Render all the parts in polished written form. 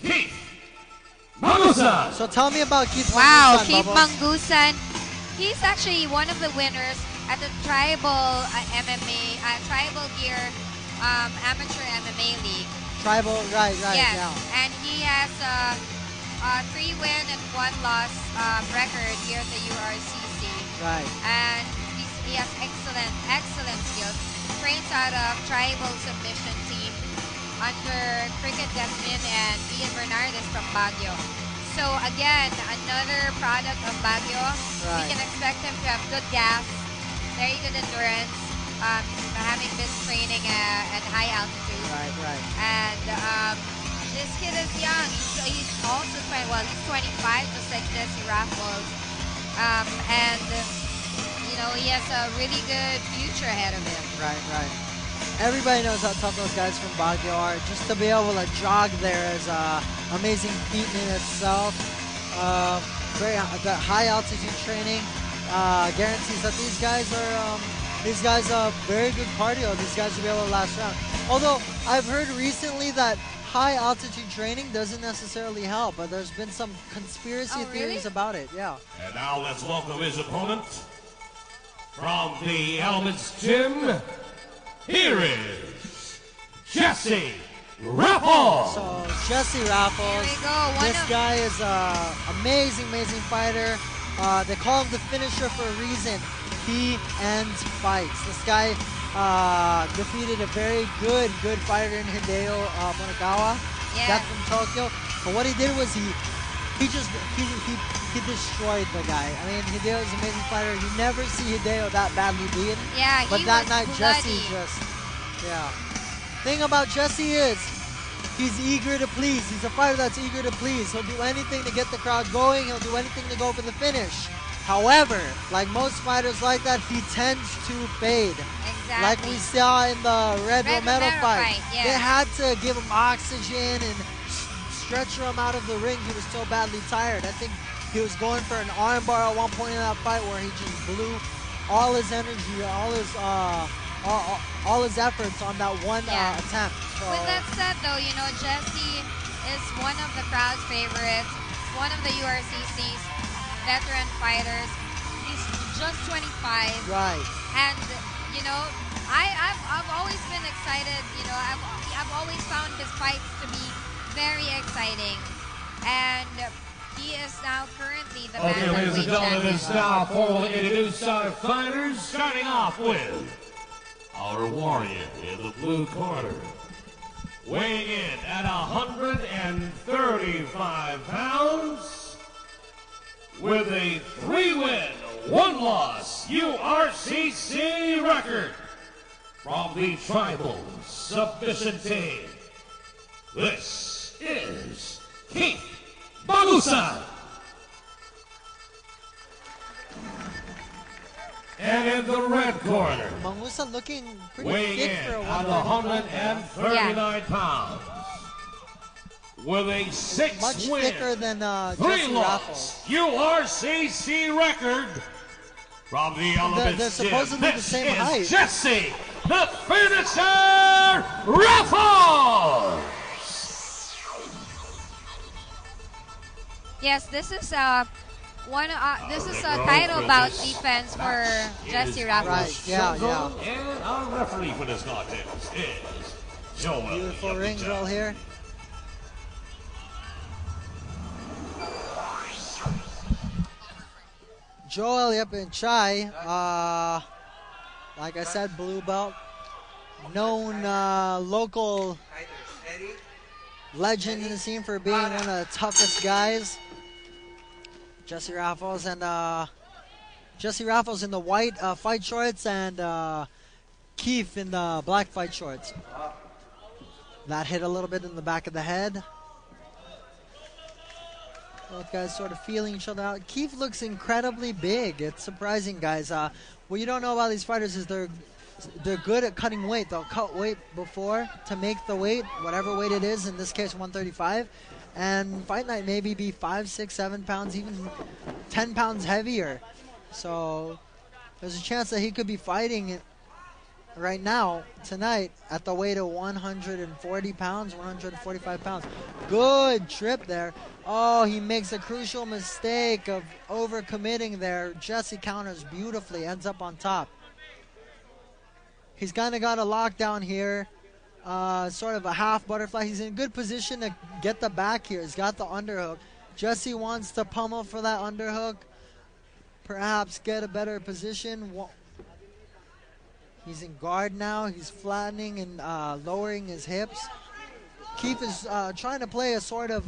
Kieff Mangusan. So tell me about Kieff Wow, Mangusan, Kieff Bubbles. Mangusan. He's actually one of the winners at the tribal MMA, tribal gear amateur MMA league. Tribal, right, Yes, yeah. and he has a 3-win and 1-loss record here at the URCC. Right. And he has excellent skills. Trains out of tribal submission team under Cricket Desmin and Ian Bernardes from Baguio. So again, another product of Baguio. Right. We can expect him to have good gas, very good endurance, having been training at high altitude. Right. And this kid is young. He's also 25, just like Jessie Rafols. And you know, he has a really good future ahead of him. Right. Everybody knows how tough those guys from Baguio are. Just to be able to jog there is an amazing feat in itself. The high altitude training guarantees that these guys are very good cardio. These guys will be able to last around. Although I've heard recently that high altitude training doesn't necessarily help, but there's been some conspiracy theories about it. Yeah. And now let's welcome his opponent from the Elements Gym. Here is Jessie Rafols. So Jessie Rafols. Here we go. This guy is an amazing fighter. They call him the finisher for a reason. He ends fights. This guy defeated a very good fighter in Hideo Monagawa, back from Tokyo. But what he did was he destroyed the guy. I mean, Hideo is an amazing fighter. You never see Hideo that badly beaten. Yeah, but that night Jessie Thing about Jessie is he's eager to please. He's a fighter that's eager to please. He'll do anything to get the crowd going. He'll do anything to go for the finish. However, like most fighters like that, he tends to fade. Exactly. Like we saw in the Red Romero fight. Yeah. They had to give him oxygen and stretcher him out of the ring. He was so badly tired. I think he was going for an armbar at one point in that fight where he just blew all his energy, all his efforts on that one attempt. So, with that said, though, you know, Jessie is one of the crowd's favorites. One of the URCC's veteran fighters. He's just 25. Right. And you know, I've always been excited. You know, I've always found his fights to be very exciting. And he is now currently the Bantamweight Championship. It is now for introduce our fighters, starting off with our warrior in the blue corner, weighing in at 135 pounds, with a 3-win, 1-loss URCC record from the tribal submission team. This is Kieff Mangusan. And in the red corner, Mangusan looking pretty weighing fit in for a at 139 pounds, with a 6-win, much thicker than Jessie 3-loss URCC record from the Elements they're supposedly the same height. Jessie, the finisher, Rafols. Yes, this is a title bout defense for Jessie Rafols. Right, yeah. And our referee for this contest is Joel. Beautiful ring drill here. Joel Chai, like I said, blue belt, known local legend in the scene for being one of the toughest guys. Jessie Rafols in the white fight shorts and Kieff in the black fight shorts. That hit a little bit in the back of the head. Both guys sort of feeling each other out. Kieff looks incredibly big. It's surprising, guys. What you don't know about these fighters is they're good at cutting weight. They'll cut weight before to make the weight, whatever weight it is, in this case 135. And fight night maybe be 5, 6, 7 pounds, even 10 pounds heavier. So there's a chance that he could be fighting right now, tonight, at the weight of 140 pounds, 145 pounds. Good trip there. Oh, he makes a crucial mistake of overcommitting there. Jessie counters beautifully, ends up on top. He's kind of got a lockdown here. Sort of a half butterfly. He's in good position to get the back here. He's got the underhook. Jessie wants to pummel for that underhook. Perhaps get a better position. He's in guard now. He's flattening and lowering his hips. Kieff is trying to play a sort of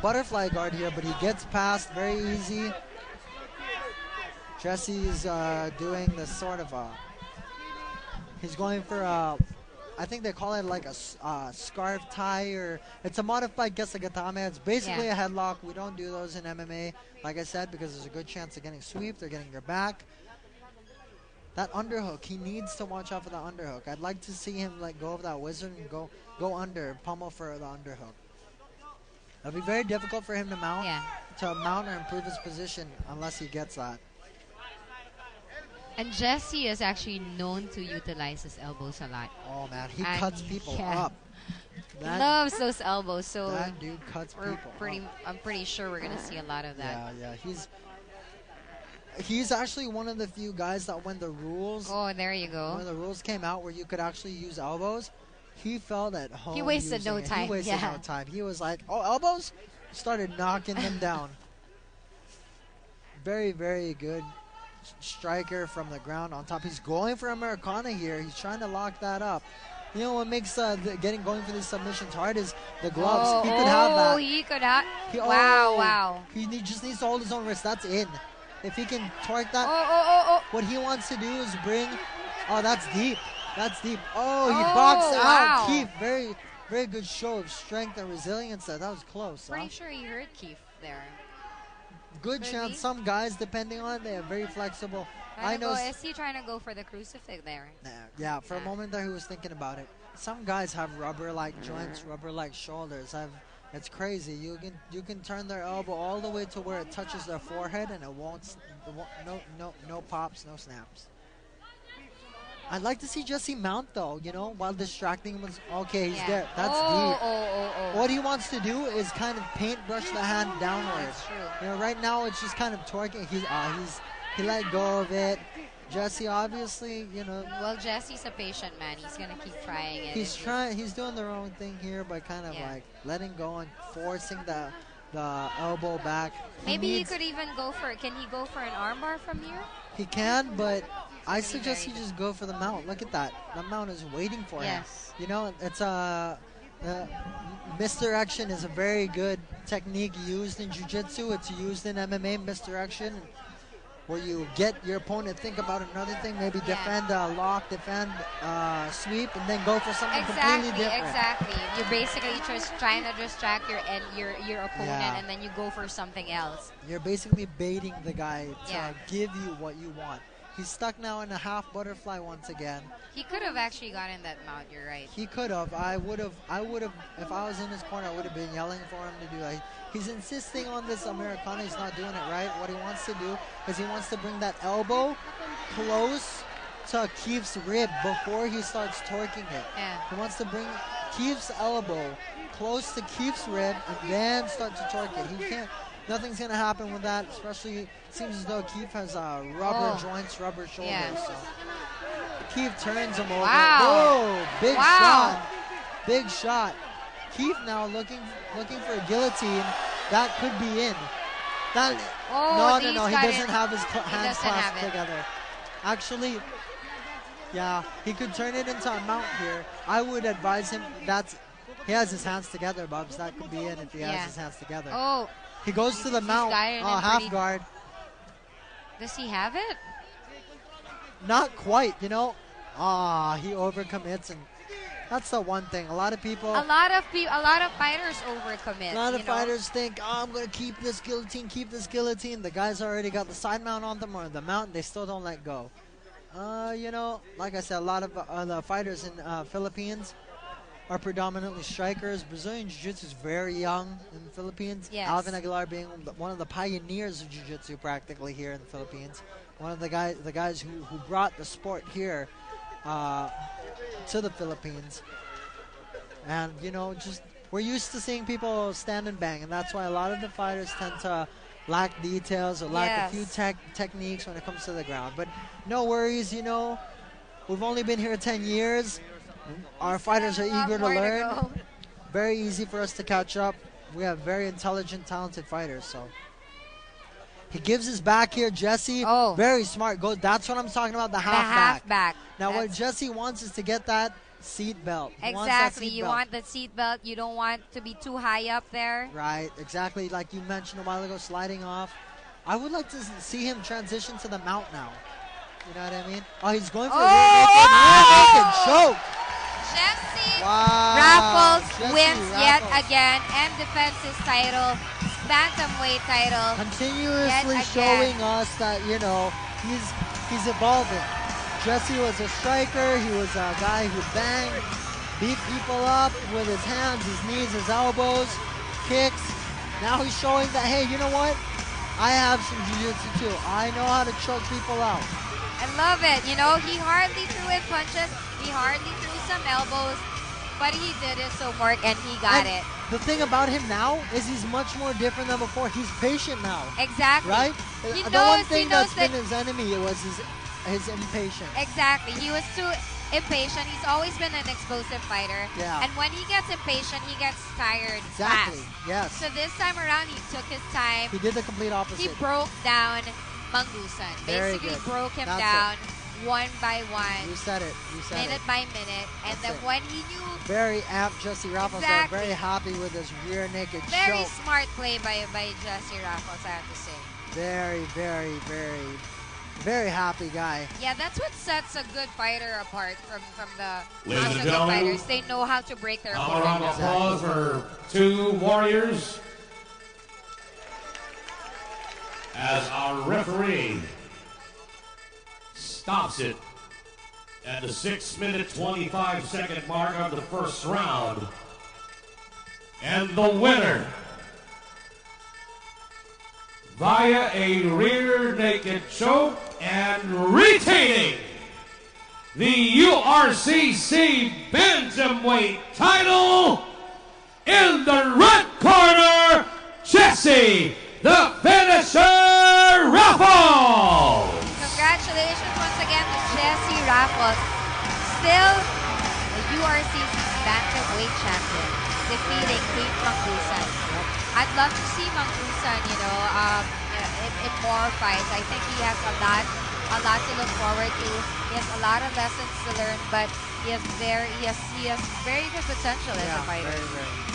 butterfly guard here, but he gets past very easy. Jessie is doing this sort of he's going for I think they call it like a scarf tie, or it's a modified gesagatame. It's basically a headlock. We don't do those in MMA, like I said, because there's a good chance of getting sweeped or getting your back. That underhook, he needs to watch out for the underhook. I'd like to see him let go of that wizard and go under, pummel for the underhook. It'll be very difficult for him to mount, or improve his position unless he gets that. And Jessie is actually known to utilize his elbows a lot. Oh man, he cuts people up. Loves those elbows. So that dude cuts people up. I'm pretty sure we're gonna see a lot of that. Yeah. He's actually one of the few guys that when the rules when the rules came out where you could actually use elbows, he felt at home. He wasted no time. He wasted no time. He was like, oh, elbows? Started knocking them down. Very, very good striker from the ground on top. He's going for Americana here. He's trying to lock that up. You know what makes going for these submissions hard is the gloves. He could have that. He could have. Wow. He just needs to hold his own wrist. That's in. If he can torque that, what he wants to do is bring. Oh, that's deep. That's deep. Oh, he boxed out Kieff. Very, very good show of strength and resilience there. That was close. Pretty sure he hurt Kieff there. Good chance. Some guys, depending on it, they are very flexible. Is he trying to go for the crucifix there? Yeah, for a moment there he was thinking about it. Some guys have rubber-like joints, rubber-like shoulders. It's crazy. You can turn their elbow all the way to where it touches their forehead, and it won't. No pops, no snaps. I'd like to see Jessie mount though. While distracting him. Okay, he's there. That's deep. What he wants to do is kind of paintbrush the hand downwards. That's true. Right now it's just kind of torquing. He let go of it. Jessie, obviously, Well, Jessie's a patient man. He's gonna keep trying it. He's doing the wrong thing here by kind of like letting go and forcing the elbow back. Maybe he could even go for it. Can he go for an armbar from here? He can, but I suggest he just go for the mount. Look at that. The mount is waiting for him. It's misdirection is a very good technique used in jiu-jitsu. It's used in MMA, misdirection, where you get your opponent to think about another thing, maybe defend a lock, defend sweep, and then go for something completely different. Exactly. You're basically just trying to distract your opponent, and then you go for something else. You're basically baiting the guy to give you what you want. He's stuck now in a half butterfly once again. He could have actually gotten that mount. You're right. He could have. I would have. If I was in his corner, I would have been yelling for him to do that. He's insisting on this Americana. He's not doing it right. What he wants to do is he wants to bring that elbow close to Kieff's rib before he starts torquing it. He wants to bring Kieff's elbow close to Kieff's rib and then start to torque it. He can't. Nothing's going to happen with that, especially it seems as though Kieff has rubber joints, rubber shoulders. So Kieff turns him over. Oh, big shot. Big shot. Kieff now looking for a guillotine. That could be in. No. He doesn't have his hands clasped together. Actually, he could turn it into a mount here. I would advise him. He has his hands together, Bubs. That could be in if he has his hands together. He goes to the mount, half guard. Does he have it? Not quite, he overcommits, and that's the one thing. A lot of fighters overcommit. A lot of fighters think, I'm going to keep this guillotine. The guy's already got the side mount on them or the mount, they still don't let go. Like I said, a lot of the fighters in Philippines are predominantly strikers. Brazilian Jiu-Jitsu is very young in the Philippines. Alvin Aguilar being one of the pioneers of Jiu-Jitsu practically here in the Philippines. One of the guys who brought the sport here uh, to the Philippines. And, you know, just we're used to seeing people stand and bang, and that's why a lot of the fighters tend to lack details or lack a few techniques when it comes to the ground. But no worries, you know. We've only been here 10 years. Our fighters are eager to learn. Very easy for us to catch up. We have very intelligent, talented fighters. So he gives his back here, Jessie. Oh. Very smart. That's what I'm talking about, the half back. Now what Jessie wants is to get that seat belt. Exactly. You want the seat belt. You don't want to be too high up there. Right. Exactly. Like you mentioned a while ago, sliding off. I would like to see him transition to the mount now. You know what I mean? Oh, he's going for a rear naked choke. Jessie Wow. Rafols wins yet again and defends his title, Bantamweight title. Continuously showing us that, you know, he's evolving. Jessie was a striker. He was a guy who banged, beat people up with his hands, his knees, his elbows, kicks. Now he's showing that, hey, you know what? I have some jiu-jitsu too. I know how to choke people out. I love it. You know, he hardly threw in punches. He hardly threw some elbows. But he did his homework and he got it. The thing about him now is he's much more different than before. He's patient now. Exactly. Right? The one thing that's been his enemy was his impatience. Exactly. He was too impatient. He's always been an explosive fighter. Yeah. And when he gets impatient, he gets tired Exactly. fast. Yes. So this time around, he took his time. He did the complete opposite. He broke down Mangusan. Basically broke him down one by one. You said it. Minute by minute. And then when he knew... Very apt Jessie Rafols. Exactly. Very happy with his rear naked choke. Very smart play by Jessie Rafols, I have to say. Very, very happy guy. Yeah, that's what sets a good fighter apart from the Ladies not and so good gentlemen, fighters. They know how to break their A opponent. round of applause for two warriors. As our referee stops it at the 6-minute 25-second mark of the first round. And the winner, via a rear naked choke and retaining the URCC Bantamweight title, in the red corner, Jessie, the finisher, Rafols! Congratulations once again to Jessie Rafols, still the URCC Bantamweight champion, defeating Kieff Mangusan. I'd love to see Mangusan, in more fights. I think he has a lot to look forward to. He has a lot of lessons to learn, but he has very good potential as a fighter. Very.